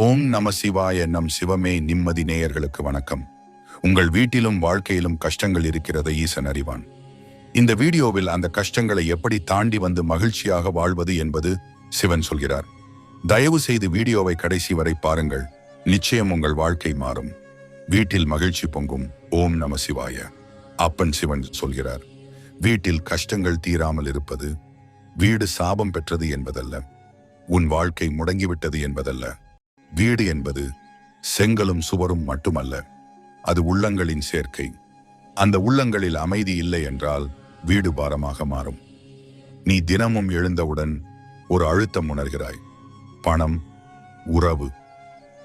ஓம் நம சிவாய. நம் சிவமே நிம்மதி நேயர்களுக்கு வணக்கம். உங்கள் வீட்டிலும் வாழ்க்கையிலும் கஷ்டங்கள் இருக்கிறதை ஈசன் அறிவான். இந்த வீடியோவில் அந்த கஷ்டங்களை எப்படி தாண்டி வந்து மகிழ்ச்சியாக வாழ்வது என்பது சிவன் சொல்கிறார். தயவு செய்து வீடியோவை கடைசி வரை பாருங்கள். நிச்சயம் உங்கள் வாழ்க்கை மாறும், வீட்டில் மகிழ்ச்சி பொங்கும். ஓம் நம சிவாய. அப்பன் சிவன் சொல்கிறார், வீட்டில் கஷ்டங்கள் தீராமல் இருப்பது வீடு சாபம் பெற்றது என்பதல்ல, உன் வாழ்க்கை முடங்கிவிட்டது என்பதல்ல. வீடு என்பது செங்கலும் சுவரும் மட்டுமல்ல, அது உள்ளங்களின் சேர்க்கை. அந்த உள்ளங்களில் அமைதி இல்லை என்றால் வீடு பாரமாக மாறும். நீ தினமும் எழுந்தவுடன் ஒரு அழுத்தம் உணர்கிறாய். பணம், உறவு,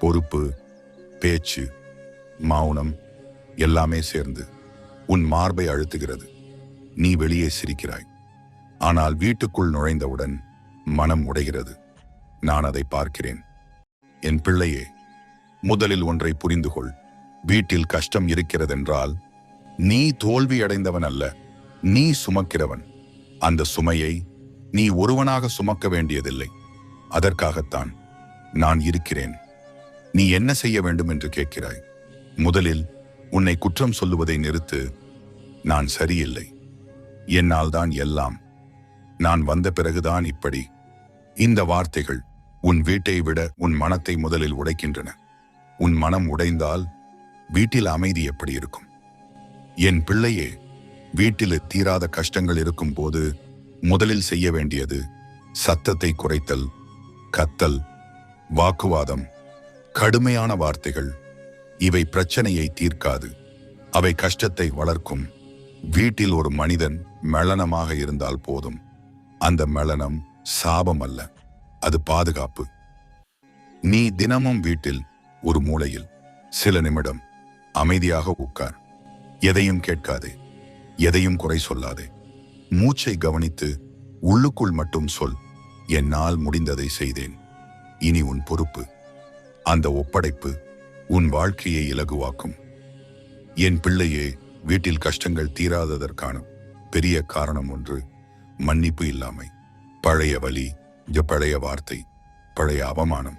பொறுப்பு, பேச்சு, மௌனம் எல்லாமே சேர்ந்து உன் மார்பை அழுத்துகிறது. நீ வெளியே சிரிக்கிறாய், ஆனால் வீட்டுக்குள் நுழைந்தவுடன் மனம் உடைகிறது. நான் அதை பார்க்கிறேன். என் பிள்ளையே, முதலில் ஒன்றை புரிந்து கொள். வீட்டில் கஷ்டம் இருக்கிறதென்றால் நீ தோல்வி அடைந்தவன் அல்ல, நீ சுமக்கிறவன். அந்த சுமையை நீ ஒருவனாக சுமக்க வேண்டியதில்லை. அதற்காகத்தான் நான் இருக்கிறேன். நீ என்ன செய்ய வேண்டும் என்று கேட்கிறாய். முதலில் உன்னை குற்றம் சொல்லுவதை நிறுத்து. நான் சரியில்லை, என்னால் தான் எல்லாம், நான் வந்த பிறகுதான் இப்படி. இந்த வார்த்தைகள் உன் வீட்டை விட உன் மனத்தை முதலில் உடைக்கின்றன. உன் மனம் உடைந்தால் வீட்டில் அமைதி எப்படி இருக்கும்? என் பிள்ளையே, வீட்டில் தீராத கஷ்டங்கள் இருக்கும் போது முதலில் செய்ய வேண்டியது சத்தத்தை குறைத்தல். கத்தல், வாக்குவாதம், கடுமையான வார்த்தைகள் இவை பிரச்சனையை தீர்க்காது, அவை கஷ்டத்தை வளர்க்கும். வீட்டில் ஒரு மனிதன் மெளனமாக இருந்தால் போதும். அந்த மெளனம் சாபம் அல்ல, அது பாதுகாப்பு. நீ தினமும் வீட்டில் ஒரு மூலையில் சில நிமிடம் அமைதியாக உட்கார். எதையும் கேட்காதே, எதையும் குறை சொல்லாதே. மூச்சை கவனித்து உள்ளுக்குள் மட்டும் சொல், என்னால் முடிந்ததை செய்தேன், இனி உன் பொறுப்பு. அந்த ஒப்படைப்பு உன் வாழ்க்கையை இலகுவாக்கும். என் பிள்ளையே, வீட்டில் கஷ்டங்கள் தீராததற்கான பெரிய காரணம் ஒன்று மன்னிப்பு இல்லாமை. பழைய வலி, பழைய வார்த்தை, பழைய அவமானம்,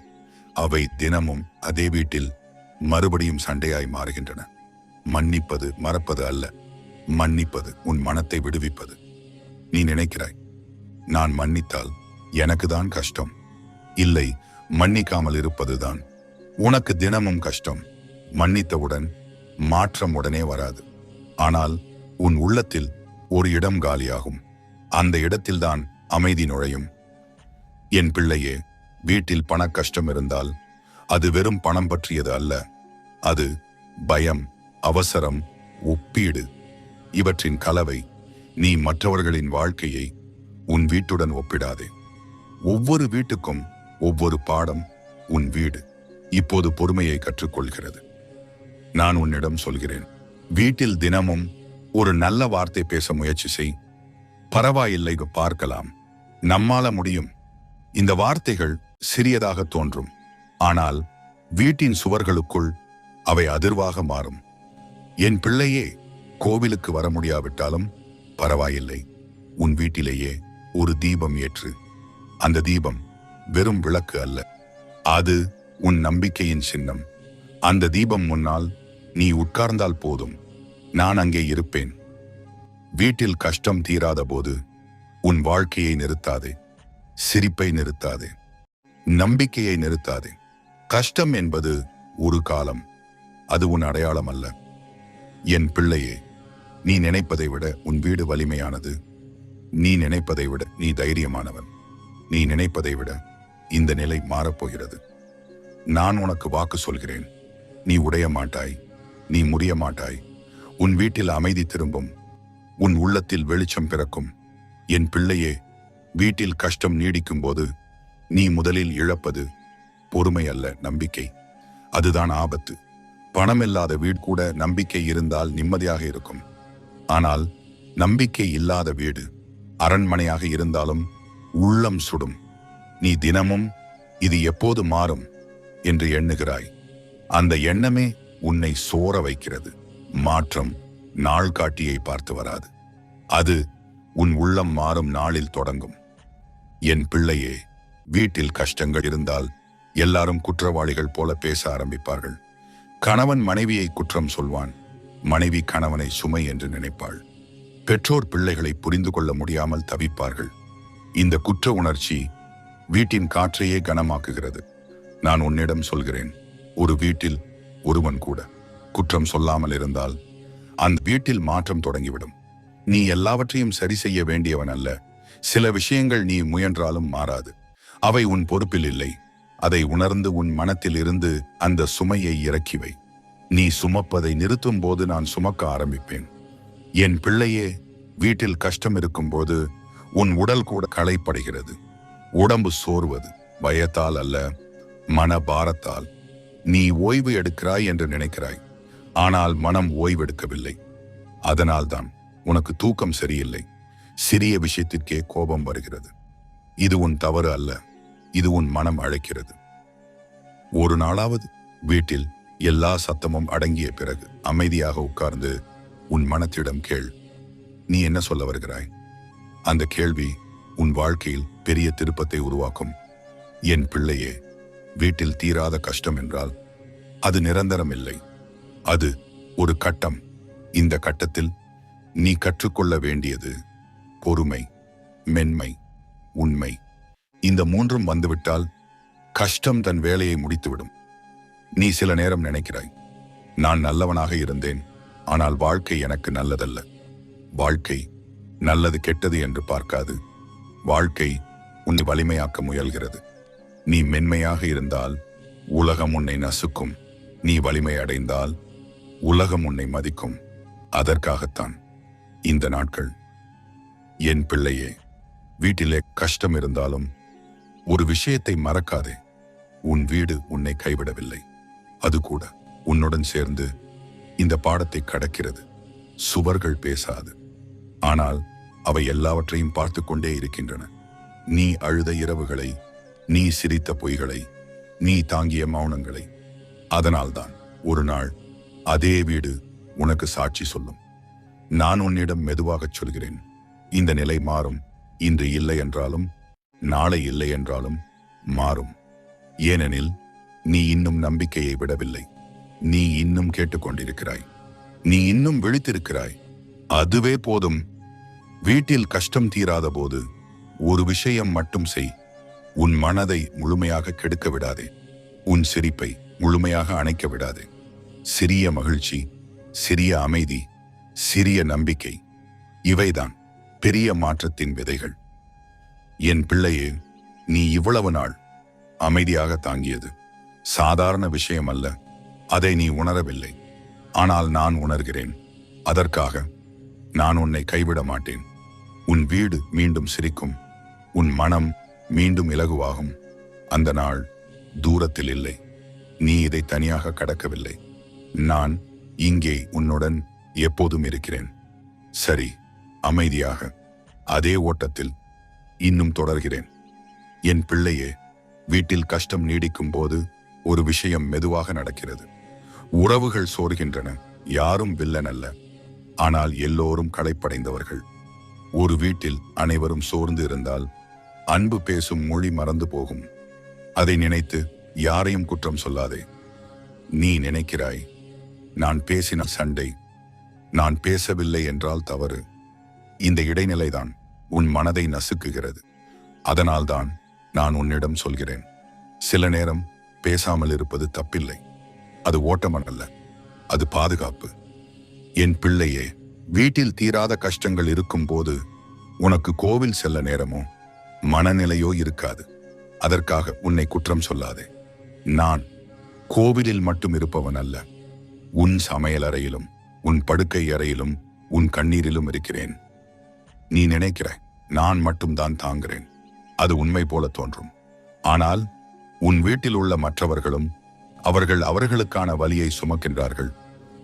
அவை தினமும் அதே வீட்டில் மறுபடியும் சண்டையாய் மாறுகின்றன. மன்னிப்பது மறப்பது அல்ல, மன்னிப்பது உன் மனத்தை விடுவிப்பது. நீ நினைக்கிறாய், நான் மன்னித்தால் எனக்கு தான் கஷ்டம். இல்லை, மன்னிக்காமல் இருப்பதுதான் உனக்கு தினமும் கஷ்டம். மன்னித்தவுடன் மாற்றம் உடனே வராது, ஆனால் உன் உள்ளத்தில் ஒரு இடம் காலியாகும். அந்த இடத்தில்தான் அமைதி நுழையும். என் பிள்ளையே, வீட்டில் பண கஷ்டம் இருந்தால் அது வெறும் பணம் பற்றியது அல்ல, அது பயம், அவசரம், ஒப்பீடு இவற்றின் கலவை. நீ மற்றவர்களின் வாழ்க்கையை உன் வீட்டுடன் ஒப்பிடாதே. ஒவ்வொரு வீட்டுக்கும் ஒவ்வொரு பாடம். உன் வீடு இப்போது பொறுமையை கற்றுக்கொள்கிறது. நான் உன்னிடம் சொல்கிறேன், வீட்டில் தினமும் ஒரு நல்ல வார்த்தை பேச முயற்சி செய். பரவாயில்லை, பார்க்கலாம், நம்மால முடியும். இந்த வார்த்தைகள் சிறியதாக தோன்றும், ஆனால் வீட்டின் சுவர்களுக்குள் அவை அதிர்வாக மாறும். என் பிள்ளையே, கோவிலுக்கு வர முடியாவிட்டாலும் பரவாயில்லை, உன் வீட்டிலேயே ஒரு தீபம் ஏற்று. அந்த தீபம் வெறும் விளக்கு அல்ல, அது உன் நம்பிக்கையின் சின்னம். அந்த தீபம் முன்னால் நீ உட்கார்ந்தால் போதும், நான் அங்கே இருப்பேன். வீட்டில் கஷ்டம் தீராத போது உன் வாழ்க்கையை நிறுத்தாதே, சிரிப்பை நிறுத்தாதே, நம்பிக்கையை நிறுத்தாதே. கஷ்டம் என்பது ஒரு காலம், அது உன் அடையாளம் அல்ல. என் பிள்ளையே, நீ நினைப்பதை விட உன் வீடு வலிமையானது. நீ நினைப்பதை விட நீ தைரியமானவன். நீ நினைப்பதை விட இந்த நிலை மாறப்போகிறது. நான் உனக்கு வாக்கு சொல்கிறேன், நீ உடைய மாட்டாய், நீ முறிய மாட்டாய். உன் வீட்டில் அமைதி திரும்பும், உன் உள்ளத்தில் வெளிச்சம் பிறக்கும். என் பிள்ளையே, வீட்டில் கஷ்டம் நீடிக்கும் போது நீ முதலில் இழப்பது பொறுமை அல்ல, நம்பிக்கை. அதுதான் ஆபத்து. பணமில்லாத வீடு கூட நம்பிக்கை இருந்தால் நிம்மதியாக இருக்கும். ஆனால் நம்பிக்கை இல்லாத வீடு அரண்மனையாக இருந்தாலும் உள்ளம் சுடும். நீ தினமும் இது எப்போது மாறும் என்று எண்ணுகிறாய். அந்த எண்ணமே உன்னை சோர வைக்கிறது. மாற்றம் நாள்காட்டியை பார்த்து வராது, அது உன் உள்ளம் மாறும் நாளில் தொடங்கும். என் பிள்ளையே, வீட்டில் கஷ்டங்கள் இருந்தால் எல்லாரும் குற்றவாளிகள் போல பேச ஆரம்பிப்பார்கள். கணவன் மனைவியை குற்றம் சொல்வான், மனைவி கணவனை சுமை என்று நினைப்பாள். பெற்றோர் பிள்ளைகளை புரிந்து கொள்ள முடியாமல் தவிப்பார்கள். இந்த குற்ற உணர்ச்சி வீட்டின் காற்றையே கனமாக்குகிறது. நான் உன்னிடம் சொல்கிறேன், ஒரு வீட்டில் ஒருவன் கூட குற்றம் சொல்லாமல் இருந்தால் அந்த வீட்டில் மாற்றம் தொடங்கிவிடும். நீ எல்லாவற்றையும் சரி செய்ய வேண்டியவன் அல்ல. சில விஷயங்கள் நீ முயன்றாலும் மாறாது. அவை உன் பொறுப்பில் இல்லை. அதை உணர்ந்து உன் மனத்தில் இருந்து அந்த சுமையை இறக்கி வை. நீ சுமப்பதை நிறுத்தும் போது நான் சுமக்க ஆரம்பிப்பேன். என் பிள்ளையே, வீட்டில் கஷ்டம் இருக்கும்போது உன் உடல் கூட களைப்படைகிறது. உடம்பு சோர்வது பயத்தால் அல்ல, மன பாரத்தால். நீ ஓய்வு எடுக்கிறாய் என்று நினைக்கிறாய், ஆனால் மனம் ஓய்வெடுக்கவில்லை. அதனால்தான் உனக்கு தூக்கம் சரியில்லை. சிறிய விஷயத்திற்கே கோபம் வருகிறது. இது உன் தவறு அல்ல, இது உன் மனம் அழைக்கிறது. ஒரு நாளாவது வீட்டில் எல்லா சத்தமும் அடங்கிய பிறகு அமைதியாக உட்கார்ந்து உன் மனத்திடம் கேள், நீ என்ன சொல்ல வருகிறாய்? அந்த கேள்வி உன் வாழ்க்கையில் பெரிய திருப்பத்தை உருவாக்கும். என் பிள்ளையே, வீட்டில் தீராத கஷ்டம் என்றால் அது நிரந்தரம் இல்லை. அது ஒரு கட்டம். இந்த கட்டத்தில் நீ கற்றுக்கொள்ள வேண்டியது பொறுமை, மென்மை, உண்மை. இந்த மூன்றும் வந்துவிட்டால் கஷ்டம் தன் வேலையை முடித்துவிடும். நீ சில நேரம் நினைக்கிறாய், நான் நல்லவனாக இருந்தேன், ஆனால் வாழ்க்கை எனக்கு நல்லதல்ல. வாழ்க்கை நல்லது கெட்டது என்று பார்க்காது. வாழ்க்கை உன்னை வலிமையாக்க முயல்கிறது. நீ மென்மையாக இருந்தால் உலகம் உன்னை நசுக்கும். நீ வலிமை அடைந்தால் உலகம் உன்னை மதிக்கும். அதற்காகத்தான் இந்த நாட்கள். என் பிள்ளையே, வீட்டிலே கஷ்டம் இருந்தாலும் ஒரு விஷயத்தை மறக்காதே, உன் வீடு உன்னை கைவிடவில்லை. அது கூட உன்னுடன் சேர்ந்து இந்த பாடத்தை கடக்கிறது. சுவர்கள் பேசாது, ஆனால் அவை எல்லாவற்றையும் பார்த்து கொண்டே இருக்கின்றன. நீ அழுத இரவுகளை, நீ சிரித்த பொய்களை, நீ தாங்கிய மௌனங்களை. அதனால்தான் ஒரு நாள் அதே வீடு உனக்கு சாட்சி சொல்லும். நான் உன்னிடம் மெதுவாகச் சொல்கிறேன், இந்த நிலை மாறும். இன்று இல்லை என்றாலும் நாளை இல்லை என்றாலும் மாறும். ஏனெனில் நீ இன்னும் நம்பிக்கையை விடவில்லை. நீ இன்னும் கேட்டுக்கொண்டிருக்கிறாய். நீ இன்னும் விழித்திருக்கிறாய். அதுவே போதும். வீட்டில் கஷ்டம் தீராத போது ஒரு விஷயம் மட்டும் செய். உன் மனதை முழுமையாக கெடுக்க விடாதே. உன் சிரிப்பை முழுமையாக அணைக்க விடாதே. சிறிய மகிழ்ச்சி, சிறிய அமைதி, சிறிய நம்பிக்கை, இவைதான் பெரிய மாற்றத்தின் விதைகள். என் பிள்ளையே, நீ இவ்வளவு நாள் அமைதியாக தாங்கியது சாதாரண விஷயம் அல்ல. அதை நீ உணரவில்லை. ஆனால் நான் உணர்கிறேன். அதற்காக நான் உன்னை கைவிட மாட்டேன். உன் வீடு மீண்டும் சிரிக்கும். உன் மனம் மீண்டும் இலகுவாகும். அந்த நாள் தூரத்தில் இல்லை. நீ இதை தனியாக கடக்கவில்லை. நான் இங்கே உன்னுடன் எப்போதும் இருக்கிறேன். சரி, அமைதியாக அதே ஓட்டத்தில் இன்னும் தொடர்கிறேன். என் பிள்ளையே, வீட்டில் கஷ்டம் நீடிக்கும் போது ஒரு விஷயம் மெதுவாக நடக்கிறது. உறவுகள் சோர்கின்றன. யாரும் வில்லன் அல்ல, ஆனால் எல்லோரும் களைப்படைந்தவர்கள். ஒரு வீட்டில் அனைவரும் சோர்ந்து இருந்தால் அன்பு பேசும் மொழி மறந்து போகும். அதை நினைத்து யாரையும் குற்றம் சொல்லாதே. நீ நினைக்கிறாய், நான் பேசின சண்டை, நான் பேசவில்லை என்றால் தவறு. இந்த இடைநிலைதான் உன் மனதை நசுக்குகிறது. அதனால்தான் நான் உன்னிடம் சொல்கிறேன், சில நேரம் பேசாமல் இருப்பது தப்பில்லை. அது ஓட்டமன் அல்ல, அது பாதுகாப்பு. என் பிள்ளையே, வீட்டில் தீராத கஷ்டங்கள் இருக்கும் போது உனக்கு கோவில் செல்ல நேரமோ மனநிலையோ இருக்காது. அதற்காக உன்னை குற்றம் சொல்லாதே. நான் கோவிலில் மட்டும் இருப்பவன் அல்ல. உன் சமையலறையிலும், உன் படுக்கை அறையிலும், உன் கண்ணீரிலும் இருக்கிறேன். நீ நினைக்கிறாய், நான் மட்டும்தான் தாங்குகிறேன். அது உண்மை போல தோன்றும். ஆனால் உன் வீட்டில் உள்ள மற்றவர்களும் அவர்களுக்கான வலியை சுமக்கின்றார்கள்.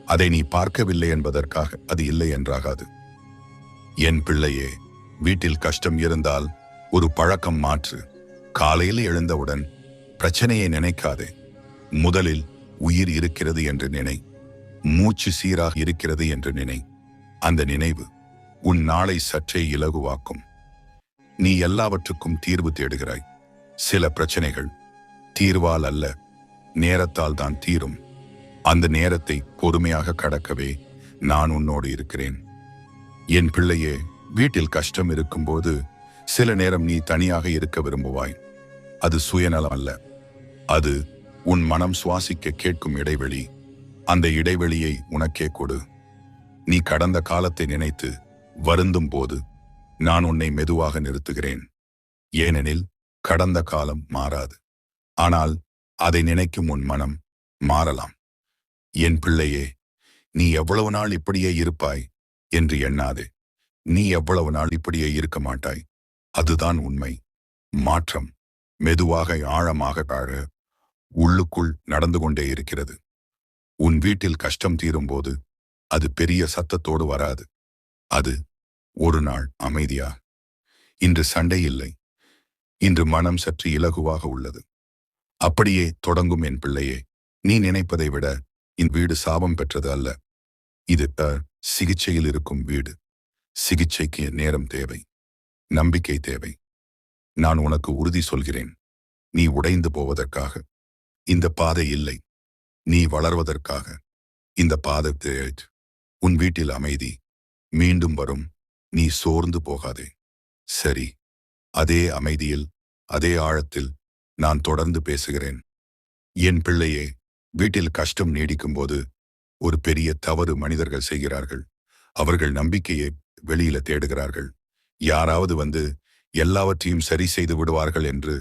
அதை நீ பார்க்கவில்லை என்பதற்காக அது இல்லை என்றாகாது. என் பிள்ளையே, வீட்டில் கஷ்டம் இருந்தால் ஒரு பழக்கம் மாற்று. காலையில் எழுந்தவுடன் பிரச்சனையை நினைக்காதே. முதலில் உயிர் இருக்கிறது என்று நினை. மூச்சு சீராக இருக்கிறது என்று நினை. அந்த நினைவு உன் நாளை சற்றே இலகுவாக்கும். நீ எல்லாவற்றுக்கும் தீர்வு தேடுகிறாய். சில பிரச்சனைகள் தீர்வால் அல்ல, நேரத்தால் தான் தீரும். அந்த நேரத்தை பொறுமையாக கடக்கவே நான் உன்னோடு இருக்கிறேன். என் பிள்ளையே, வீட்டில் கஷ்டம் இருக்கும்போது சில நேரம் நீ தனியாக இருக்க விரும்புவாய். அது சுயநலம் அல்ல, அது உன் மனம் சுவாசிக்க கேட்கும் இடைவெளி. அந்த இடைவெளியை உனக்கே கொடு. நீ கடந்த காலத்தை நினைத்து வருந்தும் போது நான் உன்னை மெதுவாக நிறுத்துகிறேன். ஏனெனில் கடந்த காலம் மாறாது, ஆனால் அதை நினைக்கும் உன் மனம் மாறலாம். என் பிள்ளையே, நீ எவ்வளவு நாள் இப்படியே இருப்பாய் என்று எண்ணாதே. நீ எவ்வளவு நாள் இப்படியே இருக்க மாட்டாய். அதுதான் உண்மை. மாற்றம் மெதுவாக ஆழமாக தாழ உள்ளுக்குள் நடந்து கொண்டே இருக்கிறது. உன் வீட்டில் கஷ்டம் தீரும்போது அது பெரிய சத்தத்தோடு வராது. அது ஒரு நாள் அமைதியா. இன்று சண்டை இல்லை, இன்று மனம் சற்று இலகுவாக உள்ளது. அப்படியே தொடங்கும் என் பிள்ளையே. நீ நினைப்பதை விட இந்த வீடு சாபம் பெற்றது அல்ல. இது சிகிச்சையில் இருக்கும் வீடு. சிகிச்சைக்கு நேரம் தேவை, நம்பிக்கை தேவை. நான் உனக்கு உறுதி சொல்கிறேன், நீ உடைந்து போவதற்காக இந்த பாதை இல்லை. நீ வளர்வதற்காக இந்த பாதை தேவை. உன் வீட்டில் அமைதி மீண்டும் வரும். நீ சோர்ந்து போகாதே. சரி, அதே அமைதியில், அதே ஆழத்தில் நான் தொடர்ந்து பேசுகிறேன். என் பிள்ளையே, வீட்டில் கஷ்டம் நீடிக்கும்போது ஒரு பெரிய தவறு மனிதர்கள் செய்கிறார்கள். அவர்கள் நம்பிக்கையை வெளியில தேடுகிறார்கள். யாராவது வந்து எல்லாவற்றையும் சரி செய்து விடுவார்கள் என்று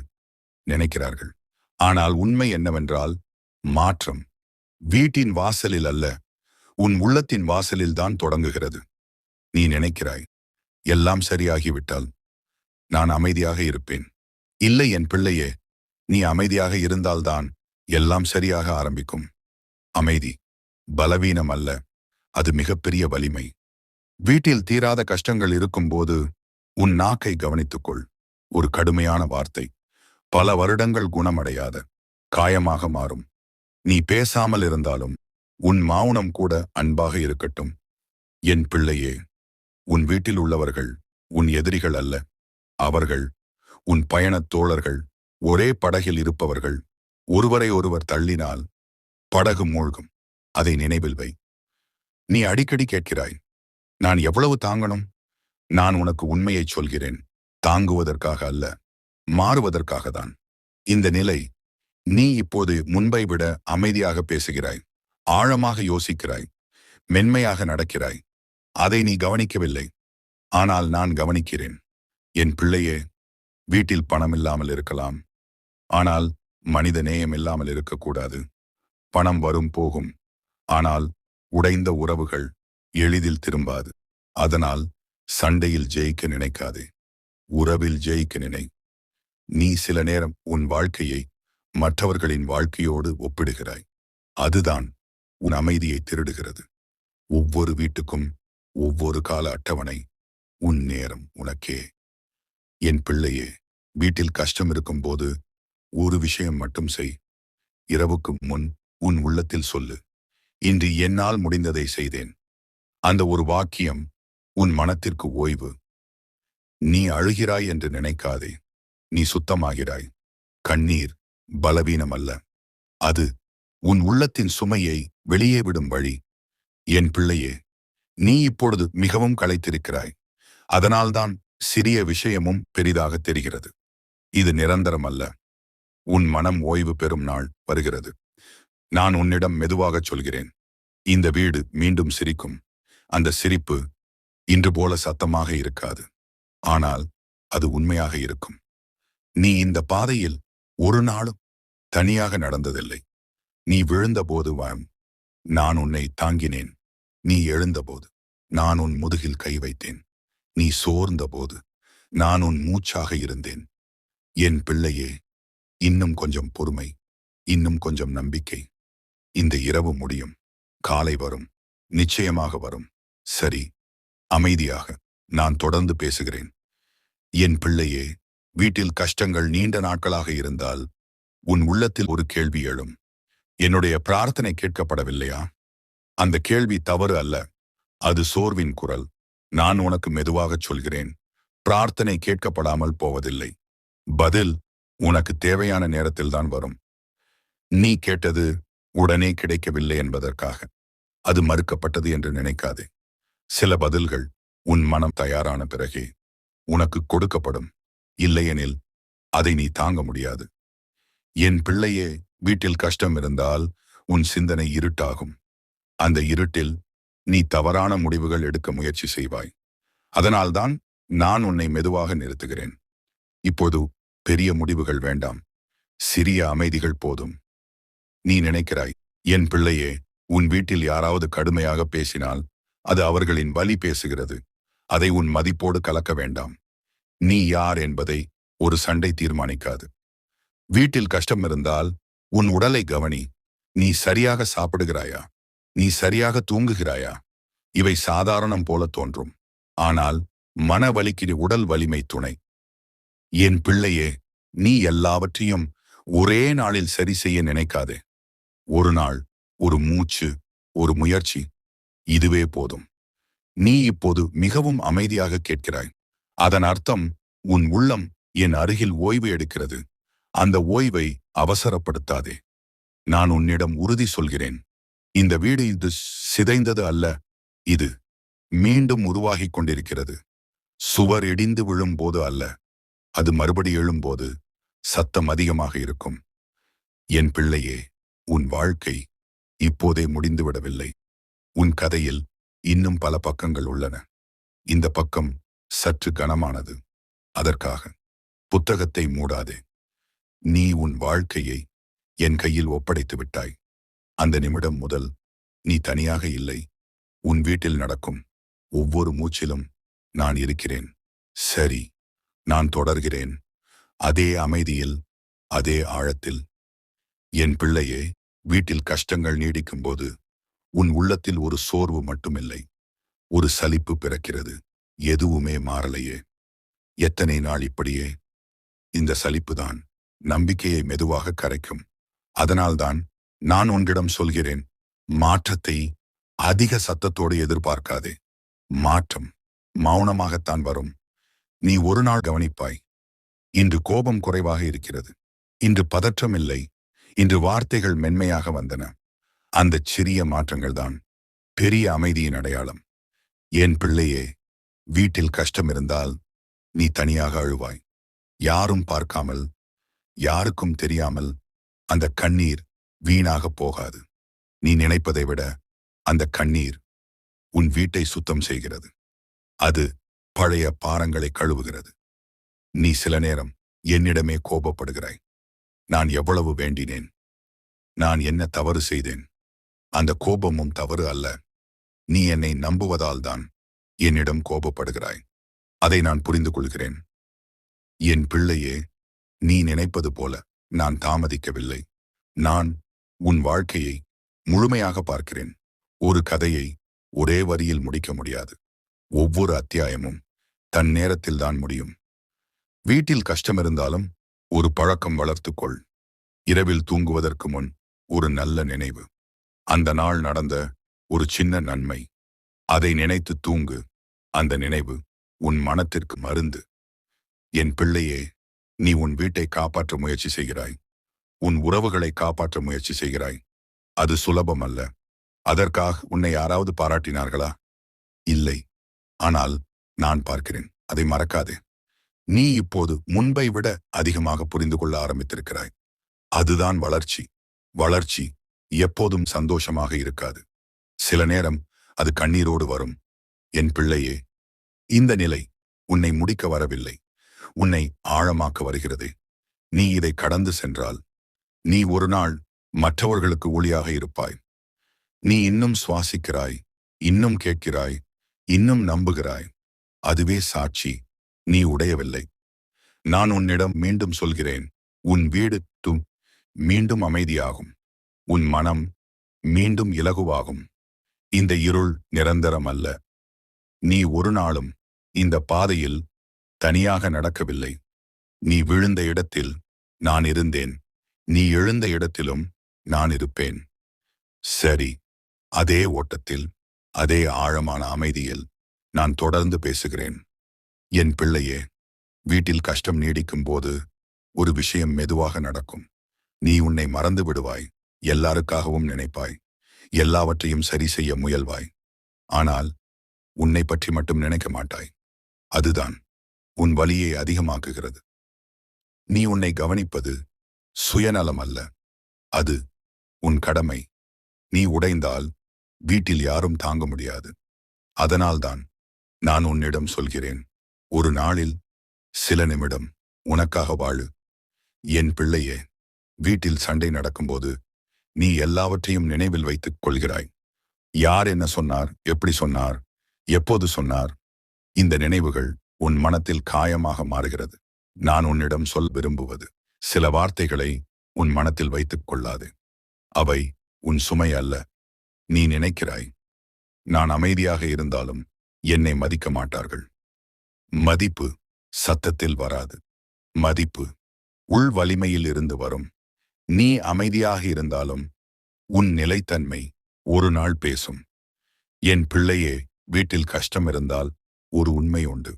நினைக்கிறார்கள். ஆனால் உண்மை என்னவென்றால், மாற்றம் வீட்டின் வாசலில் அல்ல, உன் உள்ளத்தின் வாசலில் தான் தொடங்குகிறது. நீ நினைக்கிறாய், எல்லாம் சரியாகிவிட்டால் நான் அமைதியாக இருப்பேன். இல்லை என் பிள்ளையே, நீ அமைதியாக இருந்தால்தான் எல்லாம் சரியாக ஆரம்பிக்கும். அமைதி பலவீனம் அல்ல, அது மிகப்பெரிய வலிமை. வீட்டில் தீராத கஷ்டங்கள் இருக்கும்போது உன் நாக்கை கவனித்துக்கொள். ஒரு கடுமையான வார்த்தை பல வருடங்கள் குணமடையாத காயமாக மாறும். நீ பேசாமல் இருந்தாலும் உன் மௌனம் கூட அன்பாக இருக்கட்டும். என் பிள்ளையே, உன் வீட்டில் உள்ளவர்கள் உன் எதிரிகள் அல்ல. அவர்கள் உன் பயணத் தோழர்கள், ஒரே படகில் இருப்பவர்கள். ஒருவரை ஒருவர் தள்ளினால் படகு மூழ்கும். அதை நினைவில் வை. நீ அடிக்கடி கேட்கிறாய், நான் எவ்வளவு தாங்கணும்? நான் உனக்கு உண்மையை சொல்கிறேன், தாங்குவதற்காக அல்ல, மாறுவதற்காக தான். இந்த நிலை, நீ இப்போது முன்பை விட அமைதியாக பேசுகிறாய், ஆழமாக யோசிக்கிறாய், மென்மையாக நடக்கிறாய். அதை நீ கவனிக்கவில்லை, ஆனால் நான் கவனிக்கிறேன். என் பிள்ளையே, வீட்டில் பணம் இல்லாமல் இருக்கலாம், ஆனால் மனித நேயம் இல்லாமல் இருக்கக்கூடாது. பணம் வரும் போகும், ஆனால் உடைந்த உறவுகள் எளிதில் திரும்பாது. அதனால் சண்டையில் ஜெயிக்க நினைக்காதே, உறவில் ஜெயிக்க நினை. நீ சில நேரம் உன் வாழ்க்கையை மற்றவர்களின் வாழ்க்கையோடு ஒப்பிடுகிறாய். அதுதான் உன் அமைதியை திருடுகிறது. ஒவ்வொரு வீட்டுக்கும் ஒவ்வொரு கால அட்டவணை. உன் நேரம் உனக்கே. என் பிள்ளையே, வீட்டில் கஷ்டம் இருக்கும்போது ஒரு விஷயம் மட்டும் செய். இரவுக்கு முன் உன் உள்ளத்தில் சொல்லு, இன்று என்னால் முடிந்ததை செய்தேன். அந்த ஒரு வாக்கியம் உன் மனத்திற்கு ஓய்வு. நீ அழுகிறாய் என்று நினைக்காதே, நீ சுத்தமாகிறாய். கண்ணீர் பலவீனம் அல்ல, அது உன் உள்ளத்தின் சுமையை வெளியே விடும் வழி. என் பிள்ளையே, நீ இப்பொழுது மிகவும் களைத்திருக்கிறாய். அதனால்தான் சிறிய விஷயமும் பெரிதாக தெரிகிறது. இது நிரந்தரம் அல்ல. உன் மனம் ஓய்வு பெறும் நாள் வருகிறது. நான் உன்னிடம் மெதுவாகச் சொல்கிறேன், இந்த வீடு மீண்டும் சிரிக்கும். அந்த சிரிப்பு இன்று போல சத்தமாக இருக்காது, ஆனால் அது உண்மையாக இருக்கும். நீ இந்த பாதையில் ஒரு நாளும் தனியாக நடந்ததில்லை. நீ விழுந்தபோது நான் உன்னை தாங்கினேன். நீ எழுந்தபோது நான் உன் முதுகில் கை வைத்தேன். நீ சோர்ந்தபோது நான் உன் மூச்சாக இருந்தேன். என் பிள்ளையே, இன்னும் கொஞ்சம் பொறுமை, இன்னும் கொஞ்சம் நம்பிக்கை. இந்த இரவு முடியும், காலை வரும், நிச்சயமாக வரும். சரி, அமைதியாக நான் தொடர்ந்து பேசுகிறேன். என் பிள்ளையே, வீட்டில் கஷ்டங்கள் நீண்ட நாட்களாக இருந்தால் உன் உள்ளத்தில் ஒரு கேள்வி எழும். என்னுடைய பிரார்த்தனை கேட்கப்படவில்லையா? அந்த கேள்வி தவறு அல்ல, அது சோர்வின் குரல். நான் உனக்கு மெதுவாகச் சொல்கிறேன், பிரார்த்தனை கேட்கப்படாமல் போவதில்லை. பதில் உனக்கு தேவையான நேரத்தில்தான் வரும். நீ கேட்டது உடனே கிடைக்கவில்லை என்பதற்காக அது மறுக்கப்பட்டது என்று நினைக்காதே. சில பதில்கள் உன் மனம் தயாரான பிறகே உனக்கு கொடுக்கப்படும். இல்லையெனில் அதை நீ தாங்க முடியாது. என் பிள்ளையே, வீட்டில் கஷ்டம் இருந்தால் உன் சிந்தனை இருட்டாகும். அந்த இருட்டில் நீ தவறான முடிவுகள் எடுக்க முயற்சி செய்வாய். அதனால்தான் நான் உன்னை மெதுவாக நிறுத்துகிறேன். இப்போது பெரிய முடிவுகள் வேண்டாம், சிறிய அமைதிகள் போதும். நீ நினைக்கிறாய், என் பிள்ளையே, உன் வீட்டில் யாராவது கடுமையாக பேசினால் அது அவர்களின் வலி பேசுகிறது. அதை உன் மதிப்போடு கலக்க வேண்டாம். நீ யார் என்பதை ஒரு சண்டை தீர்மானிக்காது. வீட்டில் கஷ்டம் இருந்தால் உன் உடலை கவனி. நீ சரியாக சாப்பிடுகிறாயா? நீ சரியாக தூங்குகிறாயா? இவை சாதாரணம் போல தோன்றும், ஆனால் மன வலிக்கு உடல் வலிமை துணை. என் பிள்ளையே, நீ எல்லாவற்றையும் ஒரே நாளில் சரி செய்ய நினைக்காதே. ஒரு நாள், ஒரு மூச்சு, ஒரு முயற்சி, இதுவே போதும். நீ இப்போது மிகவும் அமைதியாக கேட்கிறாய். அதன் அர்த்தம் உன் உள்ளம் என் அருகில் ஓய்வு எடுக்கிறது. அந்த ஓய்வை அவசரப்படுத்தாதே. நான் உன்னிடம் உறுதி சொல்கிறேன், இந்த வீடு இது சிதைந்தது அல்ல, இது மீண்டும் உருவாகிக் கொண்டிருக்கிறது. சுவர் இடிந்து விழும்போது அல்ல, அது மறுபடி எழும்போது சத்தம் அதிகமாக இருக்கும். என் பிள்ளையே, உன் வாழ்க்கை இப்போதே முடிந்துவிடவில்லை. உன் கதையில் இன்னும் பல பக்கங்கள் உள்ளன. இந்த பக்கம் சற்று கனமானது. அதற்காக புத்தகத்தை மூடாதே. நீ உன் வாழ்க்கையை என் கையில் ஒப்படைத்து விட்டாய். அந்த நிமிடம் முதல் நீ தனியாக இல்லை. உன் வீட்டில் நடக்கும் ஒவ்வொரு மூச்சிலும் நான் இருக்கிறேன். சரி, நான் தொடர்கிறேன். அதே அமைதியில், அதே ஆழத்தில். என் பிள்ளையே, வீட்டில் கஷ்டங்கள் நீடிக்கும்போது உன் உள்ளத்தில் ஒரு சோர்வு மட்டுமில்லை, ஒரு சலிப்பு பிறக்கிறது. எதுவுமே மாறலையே, எத்தனை நாள் இப்படியே? இந்த சலிப்புதான் நம்பிக்கையை மெதுவாக கரைக்கும். அதனால்தான் நான் உன்னிடம் சொல்கிறேன், மாற்றத்தை அதிக சத்தத்தோடு எதிர்பார்க்காதே. மாற்றம் மௌனமாகத்தான் வரும். நீ ஒரு நாள் கவனிப்பாய், இன்று கோபம் குறைவாக இருக்கிறது, இன்று பதற்றம் இல்லை, இன்று வார்த்தைகள் மென்மையாக வந்தன. அந்த சிறிய மாற்றங்கள்தான் பெரிய அமைதியின் அடையாளம். என் பிள்ளையே, வீட்டில் கஷ்டம் இருந்தால் நீ தனியாக அழுவாய். யாரும் பார்க்காமல், யாருக்கும் தெரியாமல். அந்த கண்ணீர் வீணாக போகாது. நீ நினைப்பதை விட அந்த கண்ணீர் உன் வீட்டை சுத்தம் செய்கிறது. அது பழைய பாரங்களை கழுவுகிறது. நீ சில நேரம் என்னிடமே கோபப்படுகிறாய். நான் எவ்வளவு வேண்டினேன்? நான் என்ன தவறு செய்தேன்? அந்த கோபமும் தவறு அல்ல. நீ என்னை நம்புவதால்தான் என்னிடம் கோபப்படுகிறாய். அதை நான் புரிந்து கொள்கிறேன். என் பிள்ளையே, நீ நினைப்பது போல நான் தாமதிக்கவில்லை. நான் உன் வாழ்க்கையை முழுமையாக பார்க்கிறேன். ஒரு கதையை ஒரே வரியில் முடிக்க முடியாது. ஒவ்வொரு அத்தியாயமும் தன் நேரத்தில்தான் முடியும். வீட்டில் கஷ்டம் இருந்தாலும் ஒரு பழக்கம் வளர்த்துக்கொள். இரவில் தூங்குவதற்கு முன் ஒரு நல்ல நினைவு. அந்த நாள் நடந்த ஒரு சின்ன நன்மை. அதை நினைத்து தூங்கு. அந்த நினைவு உன் மனத்திற்கு மருந்து. என் பிள்ளையே, நீ உன் வீட்டை காப்பாற்ற முயற்சி செய்கிறாய். உன் உறவுகளை காப்பாற்ற முயற்சி செய்கிறாய். அது சுலபம் அல்ல. அதற்காக உன்னை யாராவது பாராட்டினார்களா? இல்லை. ஆனால் நான் பார்க்கிறேன். அதை மறக்காதே. நீ இப்போது முன்பை விட அதிகமாக புரிந்து கொள்ள ஆரம்பித்திருக்கிறாய். அதுதான் வளர்ச்சி. வளர்ச்சி எப்போதும் சந்தோஷமாக இருக்காது. சில நேரம் அது கண்ணீரோடு வரும். என் பிள்ளையே, இந்த நிலை உன்னை முடிக்க வரவில்லை, உன்னை ஆழமாக்க வருகிறது. நீ இதை கடந்து சென்றால் நீ ஒரு நாள் மற்றவர்களுக்கு ஒளியாக இருப்பாய். நீ இன்னும் சுவாசிக்கிறாய், இன்னும் கேட்கிறாய், இன்னும் நம்புகிறாய். அதுவே சாட்சி, நீ உடையவில்லை. நான் உன்னிடம் மீண்டும் சொல்கிறேன், உன் வீடு மீண்டும் அமைதியாகும். உன் மனம் மீண்டும் இலகுவாகும். இந்த இருள் நிரந்தரம் அல்ல. நீ ஒரு நாளும் இந்த பாதையில் தனியாக நடக்கவில்லை. நீ விழுந்த இடத்தில் நான் இருந்தேன். நீ எழுந்த இடத்திலும் நான் இருப்பேன். சரி, அதே ஓட்டத்தில், அதே ஆழமான அமைதியில் நான் தொடர்ந்து பேசுகிறேன். என் பிள்ளையே, வீட்டில் கஷ்டம் நீடிக்கும் போது ஒரு விஷயம் மெதுவாக நடக்கும். நீ உன்னை மறந்து விடுவாய், எல்லாருக்காகவும் நினைப்பாய், எல்லாவற்றையும் சரி செய்ய முயல்வாய். ஆனால் உன்னை பற்றி மட்டும் நினைக்க மாட்டாய். அதுதான் உன் வலியை அதிகமாக்குகிறது. நீ உன்னை கவனிப்பது சுயநலம் அல்ல, அது உன் கடமை. நீ உடைந்தால் வீட்டில் யாரும் தாங்க முடியாது. அதனால்தான் நான் உன்னிடம் சொல்கிறேன், ஒரு நாளில் சில நிமிடம் உனக்காக வாழு. என் பிள்ளையே, வீட்டில் சண்டை நடக்கும்போது நீ எல்லாவற்றையும் நினைவில் வைத்துக் கொள்கிறாய். யார் என்ன சொன்னார், எப்படி சொன்னார், எப்போது சொன்னார்? இந்த நினைவுகள் உன் மனத்தில் காயமாக மாறுகிறது. நான் உன்னிடம் சொல் விரும்புவது, சில வார்த்தைகளை உன் மனத்தில் வைத்துக் கொள்ளாது. அவை உன் சுமை அல்ல. நீ நினைக்கிறாய், நான் அமைதியாக இருந்தாலும் என்னை மதிக்க மாட்டார்கள். மதிப்பு சத்தத்தில் வராது. மதிப்பு உள் வலிமையில் இருந்து வரும். நீ அமைதியாக இருந்தாலும் உன் நிலைத்தன்மை ஒரு நாள் பேசும். என் பிள்ளையே, வீட்டில் கஷ்டம் இருந்தால் ஒரு உண்மை உண்டு.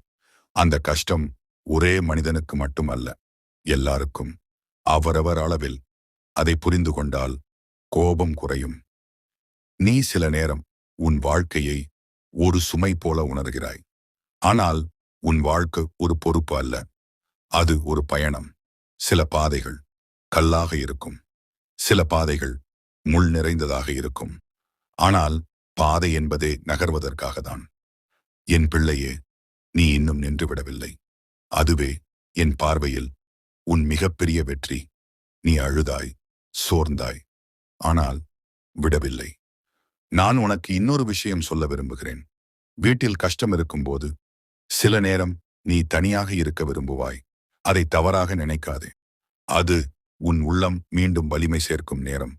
அந்த கஷ்டம் ஒரே மனிதனுக்கு மட்டுமல்ல, எல்லாருக்கும். அவரவர் அளவில் அதை புரிந்து கொண்டால் கோபம் குறையும். நீ சில நேரம் உன் வாழ்க்கையை ஒரு சுமை போல உணர்கிறாய். ஆனால் உன் வாழ்க்கை ஒரு பொறுப்பு அல்ல, அது ஒரு பயணம். சில பாதைகள் கல்லாக இருக்கும், சில பாதைகள் முள் நிறைந்ததாக இருக்கும். ஆனால் பாதை என்பதே நகர்வதற்காகத்தான். என் பிள்ளையே, நீ இன்னும் நின்றுவிடவில்லை. அதுவே என் பார்வையில் உன் மிகப்பெரிய வெற்றி. நீ அழுதாய், சோர்ந்தாய், ஆனால் விடவில்லை. நான் உனக்கு இன்னொரு விஷயம் சொல்ல விரும்புகிறேன். வீட்டில் கஷ்டம் இருக்கும்போது சில நேரம் நீ தனியாக இருக்க விரும்புவாய். அதை தவறாக நினைக்காதே. அது உன் உள்ளம் மீண்டும் வலிமை சேர்க்கும் நேரம்.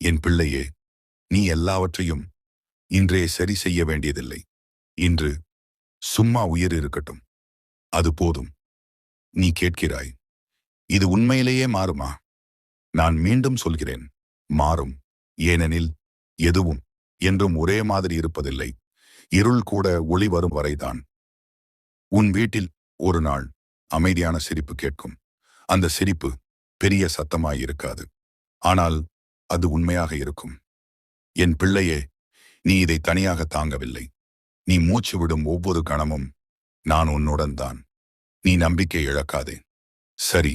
என் பிள்ளையே, நீ எல்லாவற்றையும் இன்றே சரி செய்ய வேண்டியதில்லை. இன்று சும்மா உயிர் இருக்கட்டும், அது போதும். நீ கேட்கிறாய், இது உண்மையிலேயே மாறுமா? நான் மீண்டும் சொல்கிறேன், மாறும். ஏனெனில் எதுவும் என்றும் ஒரே மாதிரி இருப்பதில்லை. இருள் கூட ஒளி வரும் வரைதான். உன் வீட்டில் ஒரு நாள் அமைதியான சிரிப்பு கேட்கும். அந்த சிரிப்பு பெரிய சத்தமாயிருக்காது, ஆனால் அது உண்மையாக இருக்கும். என் பிள்ளையே, நீ இதை தனியாக தாங்கவில்லை. நீ மூச்சு விடும் ஒவ்வொரு கணமும் நான் உன்னுடன் தான். நீ நம்பிக்கை இழக்காதே. சரி,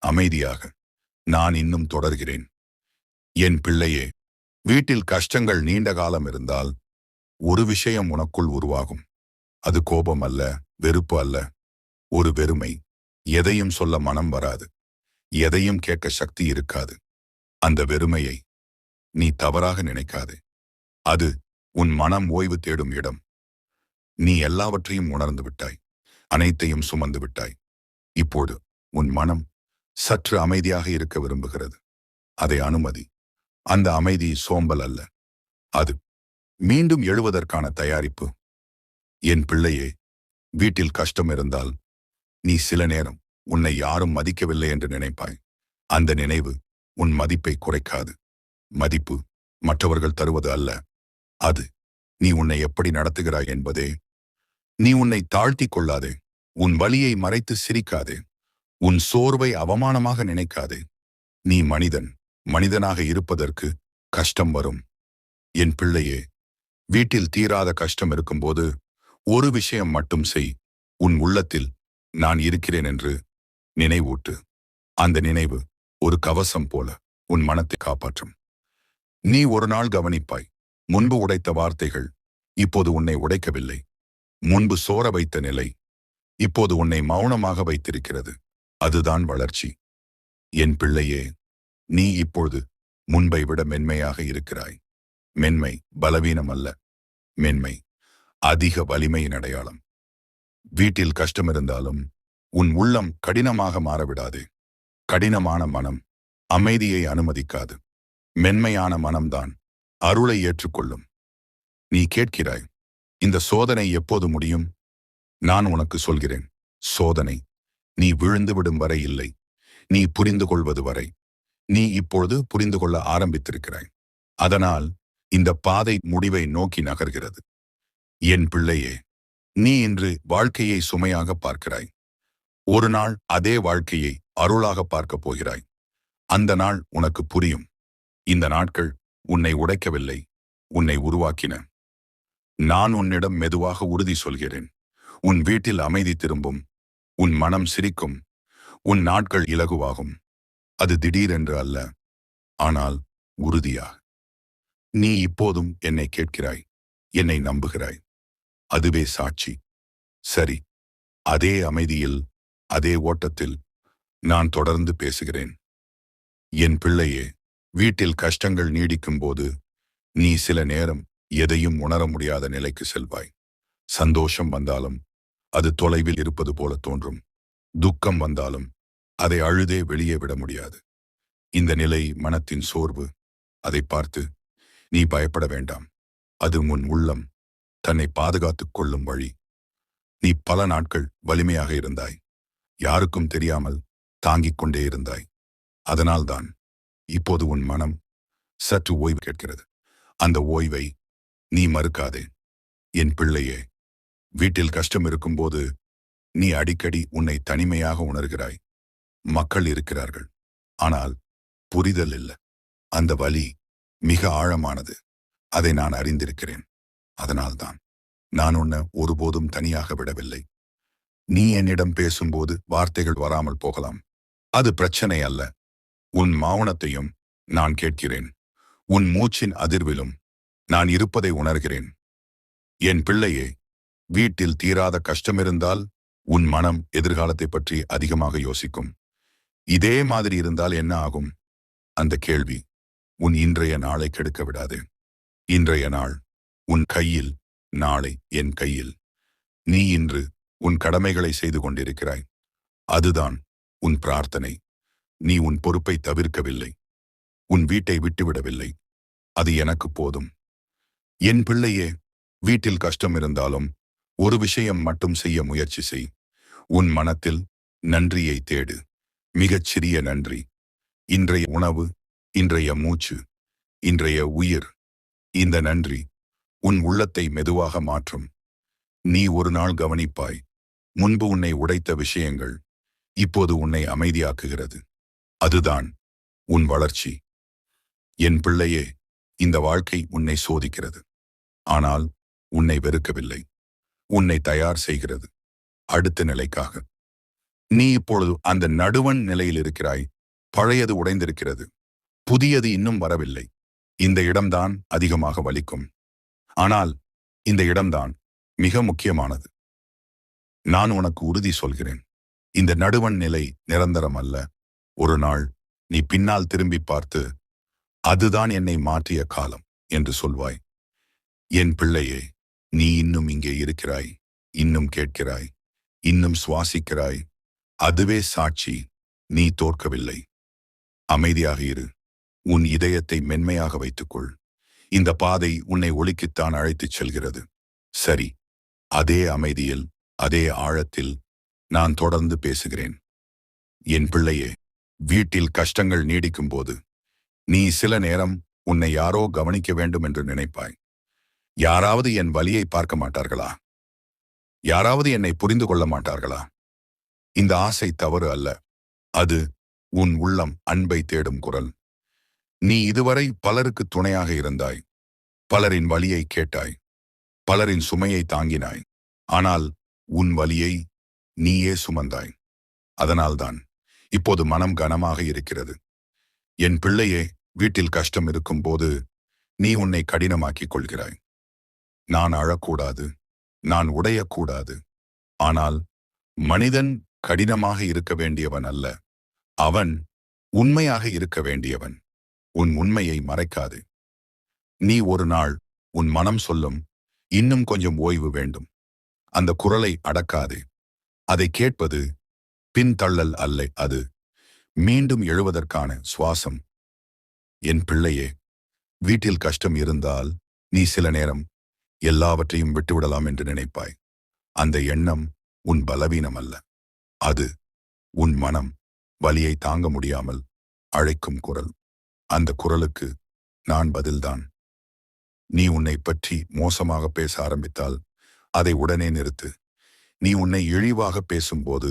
அமைதியாக. நான் இன்னும் தொடர்கிறேன். என் பிள்ளையே, வீட்டில் கஷ்டங்கள் நீண்ட காலம் இருந்தால் ஒரு விஷயம் உனக்குள் உருவாகும். அது கோபம் அல்ல, வெறுப்பு அல்ல, ஒரு வெறுமை. எதையும் சொல்ல மனம் வராது, எதையும் கேட்க சக்தி இருக்காது. அந்த வெறுமையை நீ தவறாக நினைக்காதே. அது உன் மனம் ஓய்வு தேடும் இடம். நீ எல்லாவற்றையும் உணர்ந்து விட்டாய், அனைத்தையும் சுமந்து விட்டாய். இப்போது உன் மனம் சற்று அமைதியாக இருக்க விரும்புகிறது. அதை அனுமதி. அந்த அமைதி சோம்பல் அல்ல, அது மீண்டும் எழுவதற்கான தயாரிப்பு. என் பிள்ளையே, வீட்டில் கஷ்டம் இருந்தால் நீ சில நேரம் உன்னை யாரும் மதிக்கவில்லை என்று நினைப்பாய். அந்த நினைவு உன் மதிப்பை குறைக்காது. மதிப்பு மற்றவர்கள் தருவது அல்ல, அது நீ உன்னை எப்படி நடத்துகிறாய் என்பதே. நீ உன்னை தாழ்த்திக் கொள்ளாதே. உன் வலியை மறைத்து சிரிக்காதே. உன் சோர்வை அவமானமாக நினைக்காதே. நீ மனிதன். மனிதனாக இருப்பதற்கு கஷ்டம் வரும். என் பிள்ளையே, வீட்டில் தீராத கஷ்டம் இருக்கும்போது ஒரு விஷயம் மட்டும் செய். உன் உள்ளத்தில் நான் இருக்கிறேன் என்று நினைவூட்டு. அந்த நினைவு ஒரு கவசம் போல உன் மனத்தை காப்பாற்றும். நீ ஒரு நாள் கவனிப்பாய், முன்பு உடைத்த வார்த்தைகள் இப்போது உன்னை உடைக்கவில்லை. முன்பு சோர வைத்த நிலை இப்போது உன்னை மௌனமாக வைத்திருக்கிறது. அதுதான் வளர்ச்சி. என் பிள்ளையே, நீ இப்பொழுது முன்பை விட மென்மையாக இருக்கிறாய். மென்மை பலவீனம் அல்ல, மென்மை அதிக வலிமையின் அடையாளம். வீட்டில் கஷ்டம் இருந்தாலும் உன் உள்ளம் கடினமாக மாறவிடாதே. கடினமான மனம் அமைதியை அனுமதிக்காது. மென்மையான மனம்தான் அருளை ஏற்றுக்கொள்ளும். நீ கேட்கிறாய், இந்த சோதனை எப்போது முடியும்? நான் உனக்கு சொல்கிறேன், சோதனை நீ விழுந்து விடும் வரை இல்லை, நீ புரிந்து கொள்வது வரை. நீ இப்பொழுது புரிந்து கொள்ள ஆரம்பித்திருக்கிறாய். அதனால் இந்த பாதை முடிவை நோக்கி நகர்கிறது. என் பிள்ளையே, நீ இன்று வாழ்க்கையை சுமையாக பார்க்கிறாய். ஒரு நாள் அதே வாழ்க்கையை அருளாக பார்க்கப் போகிறாய். அந்த நாள் உனக்கு புரியும். இந்த நாட்கள் உன்னை உடைக்கவில்லை, உன்னை உருவாக்கின. நான் உன்னிடம் மெதுவாக உறுதி சொல்கிறேன். உன் வீட்டில் அமைதி திரும்பும், உன் மனம் சிரிக்கும், உன் நாட்கள் இலகுவாகும். அது திடீரென்று அல்ல, ஆனால் உறுதியாக. நீ இப்போதும் என்னை கேட்கிறாய், என்னை நம்புகிறாய். அதுவே சாட்சி. சரி, அதே அமைதியில், அதே ஓட்டத்தில் நான் தொடர்ந்து பேசுகிறேன். என் பிள்ளையே, வீட்டில் கஷ்டங்கள் நீடிக்கும் போது நீ சில நேரம் எதையும் உணர முடியாத நிலைக்கு செல்வாய். சந்தோஷம் வந்தாலும் அது தொலைவில் இருப்பது போல தோன்றும். துக்கம் வந்தாலும் அதை அழுதே வெளியே விட முடியாது. இந்த நிலை மனத்தின் சோர்வு. அதை பார்த்து நீ பயப்பட வேண்டாம். அது உன் உள்ளம் தன்னை பாதுகாத்துக் கொள்ளும் வழி. நீ பல நாட்கள் வலிமையாக இருந்தாய், யாருக்கும் தெரியாமல் தாங்கிக் கொண்டே இருந்தாய். அதனால்தான் இப்போது உன் மனம் சற்று ஓய்வு கேட்கிறது. அந்த ஓய்வை நீ மறுக்காதே. என் பிள்ளையே, வீட்டில் கஷ்டம் இருக்கும்போது நீ அடிக்கடி உன்னை தனிமையாக உணர்கிறாய். மக்கள் இருக்கிறார்கள், ஆனால் புரிதல் இல்லை. அந்த வலி மிக ஆழமானது. அதை நான் அறிந்திருக்கிறேன். அதனால்தான் நான் உன்னை ஒருபோதும் தனியாக விடவில்லை. நீ என்னிடம் பேசும்போது வார்த்தைகள் வராமல் போகலாம். அது பிரச்சனை அல்ல. உன் மௌனத்தையும் நான் கேட்கிறேன். உன் மூச்சின் அதிர்விலும் நான் இருப்பதை உணர்கிறேன். என் பிள்ளையே, வீட்டில் தீராத கஷ்டமிருந்தால் உன் மனம் எதிர்காலத்தை பற்றி அதிகமாக யோசிக்கும். இதே மாதிரி இருந்தால் என்ன ஆகும்? அந்த கேள்வி உன் இன்றைய நாளை கெடுக்க விடாது. இன்றைய நாள் உன் கையில், நாளை என் கையில். நீ இன்று உன் கடமைகளை செய்து கொண்டிருக்கிறாய். அதுதான் உன் பிரார்த்தனை. நீ உன் பொறுப்பை தவிர்க்கவில்லை, உன் வீட்டை விட்டுவிடவில்லை. அது எனக்கு போதும். என் பிள்ளையே, வீட்டில் கஷ்டம் இருந்தாலும் ஒரு விஷயம் மட்டும் செய்ய முயற்சி செய். உன் மனத்தில் நன்றியை தேடு. மிகச்சிறிய நன்றி. இன்றைய உணவு, இன்றைய மூச்சு, இன்றைய உயிர். இந்த நன்றி உன் உள்ளத்தை மெதுவாக மாற்றும். நீ ஒரு நாள் கவனிப்பாய், முன்பு உன்னை உடைத்த விஷயங்கள் இப்போது உன்னை அமைதியாக்குகிறது. அதுதான் உன் வளர்ச்சி. என் பிள்ளையே, இந்த வாழ்க்கை உன்னை சோதிக்கிறது. ஆனால் உன்னை வெறுக்கவில்லை, உன்னை தயார் செய்கிறது அடுத்த நிலைக்காக. நீ இப்பொழுது அந்த நடுவண் நிலையில் இருக்கிறாய். பழையது உடைந்திருக்கிறது, புதியது இன்னும் வரவில்லை. இந்த இடம்தான் அதிகமாக வலிக்கும். ஆனால் இந்த இடம்தான் மிக முக்கியமானது. நான் உனக்கு உறுதி சொல்கிறேன், இந்த நடுவண் நிலை நிரந்தரம் அல்ல. ஒரு நாள் நீ பின்னால் திரும்பி பார்த்து, அதுதான் என்னை மாற்றிய காலம் என்று சொல்வாய். என் பிள்ளையே, நீ இன்னும் இங்கே இருக்கிறாய், இன்னும் கேட்கிறாய், இன்னும் சுவாசிக்கிறாய். அதுவே சாட்சி. நீ தோற்கவில்லை. அமைதியாக இரு. உன் இதயத்தை மென்மையாக வைத்துக்கொள். இந்த பாதை உன்னை ஒளிக்குத்தான் அழைத்துச் செல்கிறது. சரி, அதே அமைதியில், அதே ஆழத்தில் நான் தொடர்ந்து பேசுகிறேன். என் பிள்ளையே, வீட்டில் கஷ்டங்கள் நீடிக்கும் போது நீ சில நேரம் உன்னை யாரோ கவனிக்க வேண்டும் என்று நினைப்பாய். யாராவது என் வலியை பார்க்க மாட்டார்களா? யாராவது என்னை புரிந்து கொள்ள மாட்டார்களா? இந்த ஆசை தவறு அல்ல. அது உன் உள்ளம் அன்பை தேடும் குரல். நீ இதுவரை பலருக்கு துணையாக இருந்தாய், பலரின் வலியை கேட்டாய், பலரின் சுமையை தாங்கினாய். ஆனால் உன் வலியை நீயே சுமந்தாய். அதனால்தான் இப்போது மனம் கனமாக இருக்கிறது. என் பிள்ளையே, வீட்டில் கஷ்டம் இருக்கும் போது நீ உன்னை கடினமாக்கிக் கொள்கிறாய். நான் அழக்கூடாது, நான் உடையக்கூடாது. ஆனால் மனிதன் கடினமாக இருக்க வேண்டியவன் அல்ல, அவன் உண்மையாக இருக்க வேண்டியவன். உன் உண்மையை மறைக்காது. நீ ஒரு நாள் உன் மனம் சொல்லும், இன்னும் கொஞ்சம் ஓய்வு வேண்டும். அந்த குரலை அடக்காதே. அதை கேட்பது பின்தள்ளல் அல்ல, அது மீண்டும் எழுவதற்கான சுவாசம். என் பிள்ளையே, வீட்டில் கஷ்டம் இருந்தால் நீ சில நேரம் எல்லாவற்றையும் விட்டுவிடலாம் என்று நினைப்பாய். அந்த எண்ணம் உன் பலவீனம் அல்ல. அது உன் மனம் வலியை தாங்க முடியாமல் அழைக்கும் குரல். அந்த குரலுக்கு நான் பதில்தான். நீ உன்னை பற்றி மோசமாக பேச ஆரம்பித்தால் அதை உடனே நிறுத்து. நீ உன்னை இழிவாக பேசும்போது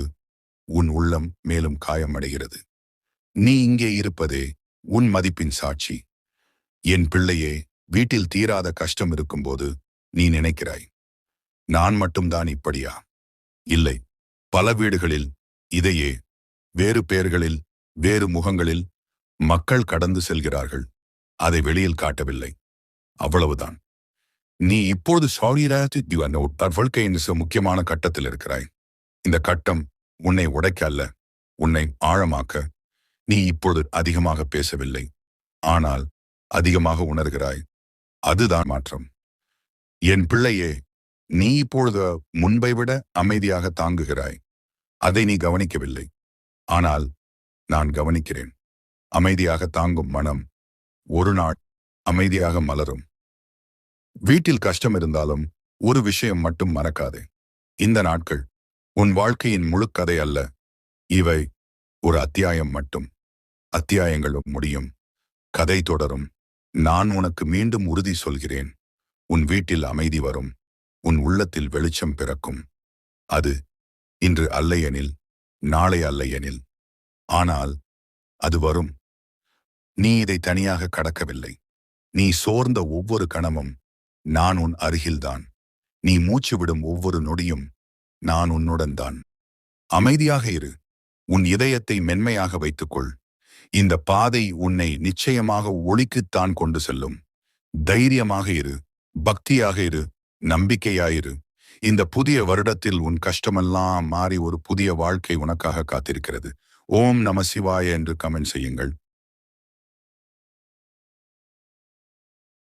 உன் உள்ளம் மேலும் காயமடைகிறது. நீ இங்கே இருப்பதே உன் மதிப்பின் சாட்சி. என் பிள்ளையே, வீட்டில் தீராத கஷ்டம் இருக்கும்போது நீ நினைக்கிறாய், நான் மட்டும்தான் இப்படியா? இல்லை, பல வீடுகளில் இதையே வேறு பெயர்களில், வேறு முகங்களில் மக்கள் கடந்து செல்கிறார்கள். அதை வெளியில் காட்டவில்லை, அவ்வளவுதான். நீ இப்பொழுது வாழ்க்கையின் முக்கியமான கட்டத்தில் இருக்கிறாய். இந்த கட்டம் உன்னை உடைக்க அல்ல, உன்னை ஆழமாக்க. நீ இப்பொழுது அதிகமாக பேசவில்லை, ஆனால் அதிகமாக உணர்கிறாய். அதுதான் மாற்றம். என் பிள்ளையே, நீ இப்பொழுது முன்பை விட அமைதியாக தாங்குகிறாய். அதை நீ கவனிக்கவில்லை, ஆனால் நான் கவனிக்கிறேன். அமைதியாக தாங்கும் மனம் ஒரு நாள் அமைதியாக மலரும். வீட்டில் கஷ்டம் இருந்தாலும் ஒரு விஷயம் மட்டும் மறக்காதே. இந்த நாட்கள் உன் வாழ்க்கையின் முழு கதை அல்ல. இவை ஒரு அத்தியாயம் மட்டும். அத்தியாயங்களும் முடியும், கதை தொடரும். நான் உனக்கு மீண்டும் உறுதி சொல்கிறேன், உன் வீட்டில் அமைதி வரும், உன் உள்ளத்தில் வெளிச்சம் பிறக்கும். அது இன்று அல்லையெனில், நாளை அல்லையெனில், ஆனால் அது வரும். நீ இதை தனியாக கடக்கவில்லை. நீ சோர்ந்த ஒவ்வொரு கணமும் நான் உன் அருகில்தான். நீ மூச்சு விடும் ஒவ்வொரு நொடியும் நான் உன்னுடன் தான். அமைதியாக இரு, உன் இதயத்தை மென்மையாக வைத்துக்கொள். இந்த பாதை உன்னை நிச்சயமாக ஒளிக்குத்தான் கொண்டு செல்லும். தைரியமாக இரு, பக்தியாக இரு, நம்பிக்கையாயிரு. இந்த புதிய வருடத்தில் உன் கஷ்டமெல்லாம் மாறி ஒரு புதிய வாழ்க்கை உனக்காக காத்திருக்கிறது. ஓம் நம சிவாய என்று கமெண்ட் செய்யுங்கள்.